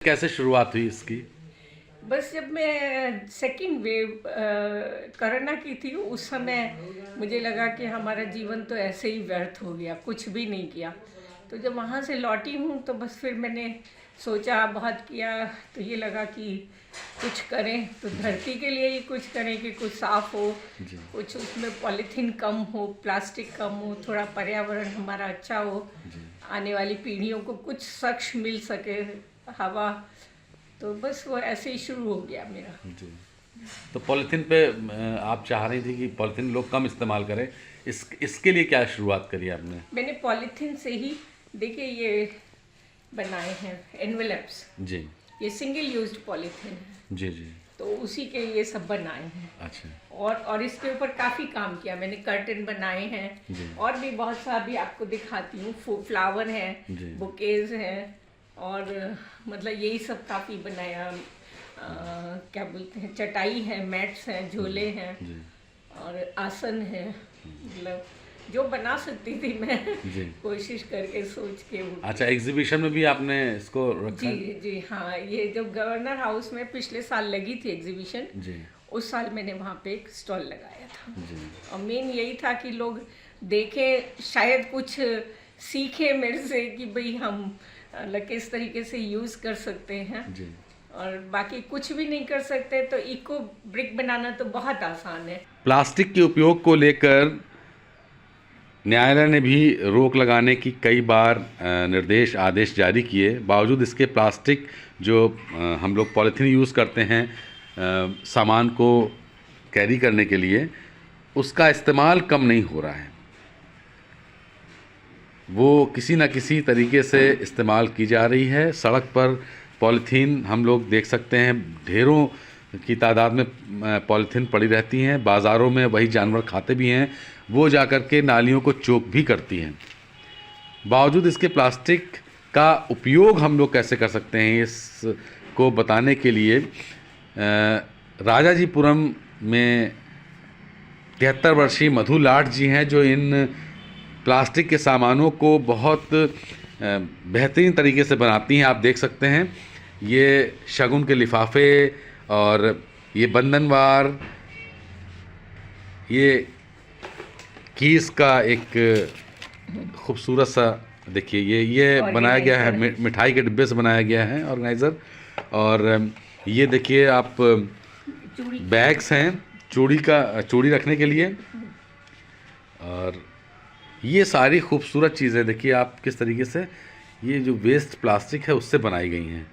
कैसे शुरुआत हुई इसकी? बस जब मैं सेकंड वेव कोरोना की थी उस समय मुझे लगा कि हमारा जीवन तो ऐसे ही व्यर्थ हो गया, कुछ भी नहीं किया। तो जब वहाँ से लौटी हूँ तो बस फिर मैंने सोचा, बहुत किया, तो ये लगा कि कुछ करें तो धरती के लिए ही कुछ करें कि कुछ साफ हो, कुछ उसमें पॉलीथीन कम हो, प्लास्टिक कम हो, थोड़ा पर्यावरण हमारा अच्छा हो, आने वाली पीढ़ियों को कुछ स्वच्छ मिल सके हवा। तो बस वो ऐसे ही शुरू हो गया मेरा। जी। तो पॉलीथीन पे आप चाह रही थी कि पॉलीथीन लोग कम इस्तेमाल करें। इसके लिए क्या शुरुआत करी आपने? मैंने पॉलीथीन से ही, देखिए, ये बनाए हैं एनवेलप्स। जी ये सिंगल यूज्ड पॉलीथीन है, जी जी। तो उसी के ये सब बनाए हैं। अच्छा। और इसके ऊपर काफ़ी काम किया मैंने, कर्टन बनाए हैं जी। और भी बहुत सा भी आपको दिखाती हूँ। फ्लावर हैं, जी। बुकेज हैं, और मतलब यही सब काफ़ी बनाया। क्या बोलते हैं, चटाई है, मैट्स हैं, झोले हैं, जी और आसन है। मतलब जो बना सकती थी मैं जी। कोशिश करके सोच के वो। अच्छा, एग्जीबिशन में भी आपने इसको रखा जी है? जी हाँ, ये जो गवर्नर हाउस में पिछले साल लगी थी एग्जीबिशन, जी उस साल मैंने वहाँ पे एक स्टॉल लगाया था। जी और मेन यही था कि लोग देखें, शायद कुछ सीखे मेरे से कि भाई हम किस तरीके से यूज़ कर सकते हैं। जी। और बाकी कुछ भी नहीं कर सकते तो इको ब्रिक बनाना तो बहुत आसान है। प्लास्टिक के उपयोग को लेकर न्यायालय ने भी रोक लगाने की कई बार निर्देश आदेश जारी किए। बावजूद इसके प्लास्टिक जो हम लोग पॉलीथीन यूज़ करते हैं सामान को कैरी करने के लिए, उसका इस्तेमाल कम नहीं हो रहा है। वो किसी न किसी तरीके से इस्तेमाल की जा रही है। सड़क पर पॉलीथीन हम लोग देख सकते हैं, ढेरों की तादाद में पॉलीथीन पड़ी रहती हैं। बाज़ारों में वही जानवर खाते भी हैं, वो जा कर के नालियों को चोक भी करती हैं। बावजूद इसके प्लास्टिक का उपयोग हम लोग कैसे कर सकते हैं, इसको बताने के लिए राजाजीपुरम में 73 वर्षीय मधु लाट जी हैं, जो इन प्लास्टिक के सामानों को बहुत बेहतरीन तरीके से बनाती हैं। आप देख सकते हैं, ये शगुन के लिफाफे और ये बंधनवार, ये कीस का एक खूबसूरत सा, देखिए ये बनाया गया है, मिठाई के डिब्बे से बनाया गया है ऑर्गेनाइज़र। और ये देखिए आप, बैग्स हैं चूड़ी रखने के लिए। और ये सारी खूबसूरत चीज़ें देखिए आप किस तरीके से ये जो वेस्ट प्लास्टिक है उससे बनाई गई हैं।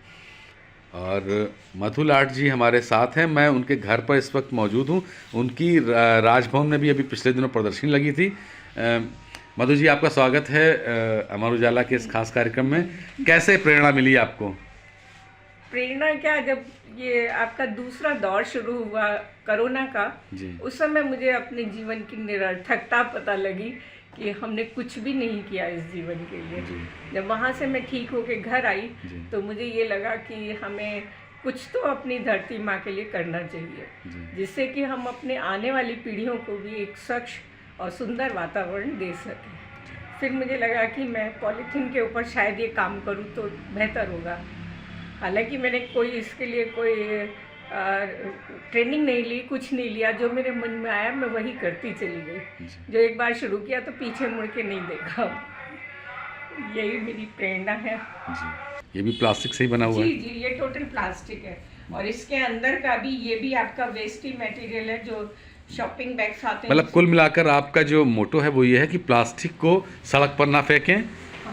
और मधु लाट जी हमारे साथ हैं, मैं उनके घर पर इस वक्त मौजूद हूँ। उनकी राजभवन में भी अभी पिछले दिनों प्रदर्शनी लगी थी। मधु जी, आपका स्वागत है अमर उजाला के इस खास कार्यक्रम में। कैसे प्रेरणा मिली आपको? प्रेरणा क्या, जब ये आपका दूसरा दौर शुरू हुआ कोरोना का, उस समय मुझे अपने जीवन की निरर्थकता पता लगी कि हमने कुछ भी नहीं किया इस जीवन के लिए। जब वहाँ से मैं ठीक होके घर आई तो मुझे ये लगा कि हमें कुछ तो अपनी धरती माँ के लिए करना चाहिए, जिससे कि हम अपने आने वाली पीढ़ियों को भी एक स्वच्छ और सुंदर वातावरण दे सकें। फिर मुझे लगा कि मैं पॉलीथीन के ऊपर शायद ये काम करूँ तो बेहतर होगा। हालांकि मैंने कोई इसके लिए कोई ट्रेनिंग नहीं ली, कुछ नहीं लिया। जो मेरे मन में आया मैं वही करती चली गई। जो एक बार शुरू किया तो पीछे मुड़ के नहीं देखा। यही मेरी प्रेरणा है जी। ये भी प्लास्टिक से ही बना हुआ है? जी, ये टोटल प्लास्टिक है। और इसके अंदर का भी, ये भी आपका वेस्ट ही मटेरियल है, जो शॉपिंग बैग्स आते हैं। मतलब कुल मिलाकर आपका जो मोटो है वो ये है कि प्लास्टिक को सड़क पर ना फेंकें,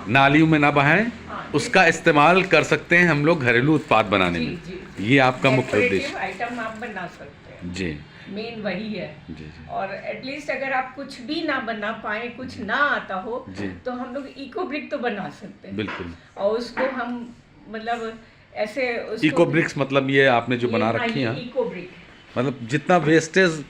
नालियों में ना बहाएं, उसका इस्तेमाल कर सकते हैं हम लोग घरेलू उत्पाद बनाने में। ये आपका मुख्य उद्देश्य आइटम आप बना सकते हैं जी। मेन वही है जी। और एटलीस्ट अगर आप कुछ भी ना बना पाए, कुछ ना आता हो, तो हम लोग इको ब्रिक तो बना सकते हैं। बिल्कुल। और उसको हम मतलब ऐसे इको ब्रिक्स, मतलब ये आपने जो बना रखी है, इको ब्रिक मतलब जितना वेस्टेज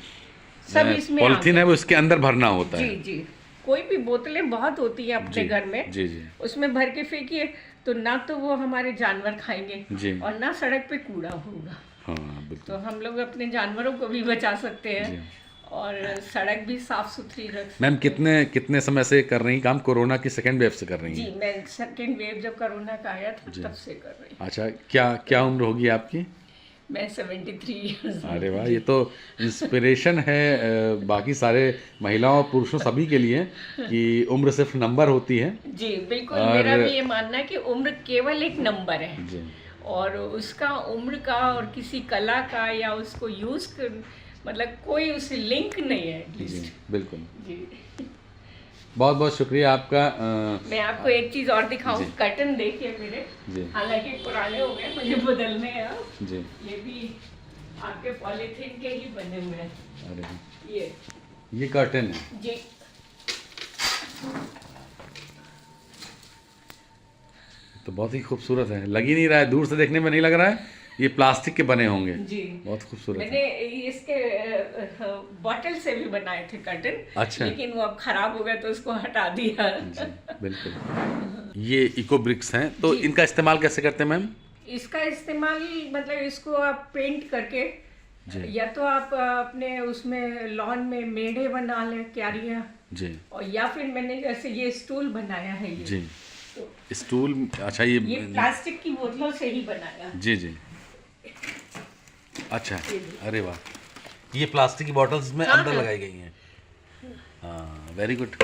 सब इसमें पॉलिथीन है वो इसके अंदर भरना होता है। जी जी। कोई भी बोतलें बहुत होती हैं अपने घर में, जी जी, उसमें भर के फेंकिए तो ना तो वो हमारे जानवर खाएंगे जी, और ना सड़क पे कूड़ा होगा। हाँ बिल्कुल। तो हम लोग अपने जानवरों को भी बचा सकते हैं और सड़क भी साफ सुथरी रख। मैम कितने समय से कर रही काम? कोरोना की सेकेंड वेव से कर रही हैं? जी, मैं सेकेंड वेव जब कोरोना का आया था तब से कर रही हूँ। अच्छा, क्या उम्र होगी आपकी? मैं 73 ईयर्स। अरे वाह, ये तो इंस्पिरेशन है बाकी सारे महिलाओं पुरुषों सभी के लिए कि उम्र सिर्फ नंबर होती है। जी बिल्कुल, मेरा भी ये मानना है कि उम्र केवल एक नंबर है जी। और उसका उम्र का और किसी कला का या उसको यूज कर मतलब कोई उससे लिंक नहीं है जी बिल्कुल जी। बहुत बहुत शुक्रिया आपका। मैं आपको एक चीज और दिखाऊं, कर्टन देखिए मेरे, जी हालांकि पुराने हो गए, मुझे बदलने हैं अब। जी। ये भी आपके पॉलीथीन के ही बने हुए हैं। अरे ये कर्टन है जी। तो बहुत ही खूबसूरत है, लग ही नहीं रहा है, दूर से देखने में नहीं लग रहा है ये प्लास्टिक के बने होंगे जी। बहुत खूबसूरत मैंने है। इसके बॉटल से भी बनाए थे कर्टन। अच्छा। लेकिन वो अब खराब हो गया तो उसको हटा दिया। जी बिल्कुल। ये इको ब्रिक्स हैं, तो इनका इस्तेमाल कैसे करते हैं मैम? इसका इस्तेमाल मतलब इसको आप पेंट करके जी। या तो आप अपने उसमें लॉन में मेढ़े बना लें, क्यारियां जी। और या फिर मैंने जैसे ये स्टूल बनाया है ये। जी तो स्टूल। अच्छा, ये प्लास्टिक की बोतलों से ही बनाया। जी जी। अच्छा, अरे वाह, ये प्लास्टिक की बॉटल्स में अंदर लगाई गई हैं। हाँ, वेरी गुड।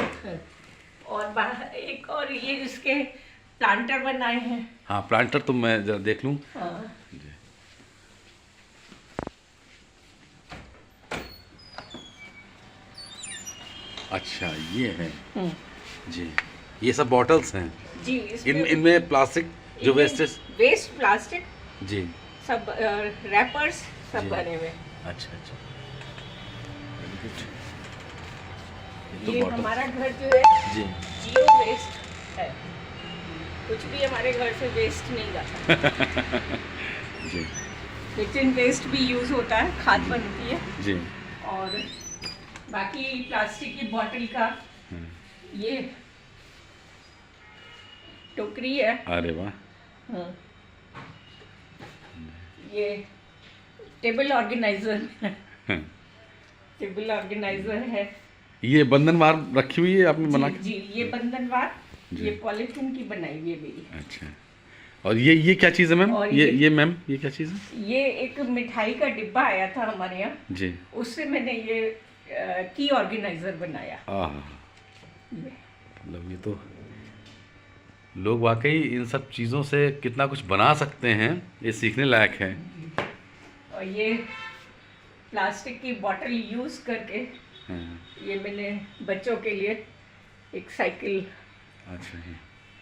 और बाहर एक और ये इसके प्लांटर बनाए हैं। हाँ, प्लांटर तो मैं जरा देख लूँ। हाँ। जी। अच्छा, ये है जी, ये सब बॉटल्स हैं जी। इनमें प्लास्टिक जो वेस्ट प्लास्टिक जी सब रैपर्स सब बने हुए। अच्छा अच्छा, वेरी गुड। ये हमारा घर जो है जी जीरो वेस्ट है, कुछ भी हमारे घर से वेस्ट नहीं जाता। जी। किचन वेस्ट भी यूज होता है, खाद बनती है जी। और बाकी प्लास्टिक की बोतल का ये टोकरी है। अरे वाह। हाँ। ये टेबल ऑर्गेनाइजर टेबल ऑर्गेनाइजर है। ये बंधनवार रखी हुई है आपने बना के? जी, ये बंधनवार, ये पॉलीथीन की बनाई हुई है मेरी। अच्छा, और ये क्या चीज़ है मैम? ये मैम ये क्या चीज़ है? ये एक मिठाई का डिब्बा आया था हमारे यहाँ जी, उससे मैंने ये की ऑर्गेनाइजर बनाया। मतलब ये तो लोग वाकई इन सब चीज़ों से कितना कुछ बना सकते हैं, ये सीखने लायक है। और ये प्लास्टिक की बोतल यूज करके ये मैंने बच्चों के लिए एक साइकिल अच्छा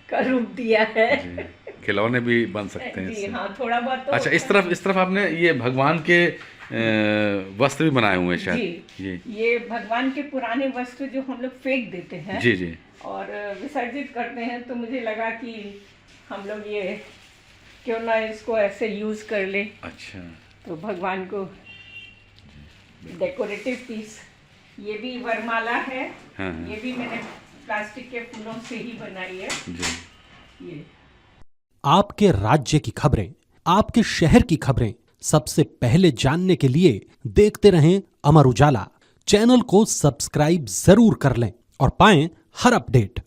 का रूप दिया है। खिलौने भी बन सकते हैं जी इससे। हाँ, थोड़ा बहुत तो। अच्छा, इस तरफ आपने ये भगवान के वस्त्र भी बनाए हुए हैं शायद? जी, ये भगवान के पुराने वस्त्र जो हम लोग फेंक देते हैं जी जी और विसर्जित करते हैं, तो मुझे लगा कि हम लोग ये क्यों ना इसको ऐसे यूज कर ले। अच्छा, तो भगवान को डेकोरेटिव पीस, ये भी वरमाला है। हाँ। ये भी मैंने प्लास्टिक के फूलों से ही बनाई है जी। ये। आपके राज्य की खबरें, आपके शहर की खबरें सबसे पहले जानने के लिए देखते रहें अमर उजाला। चैनल को सब्सक्राइब जरूर कर लें और पाएं हर अपडेट।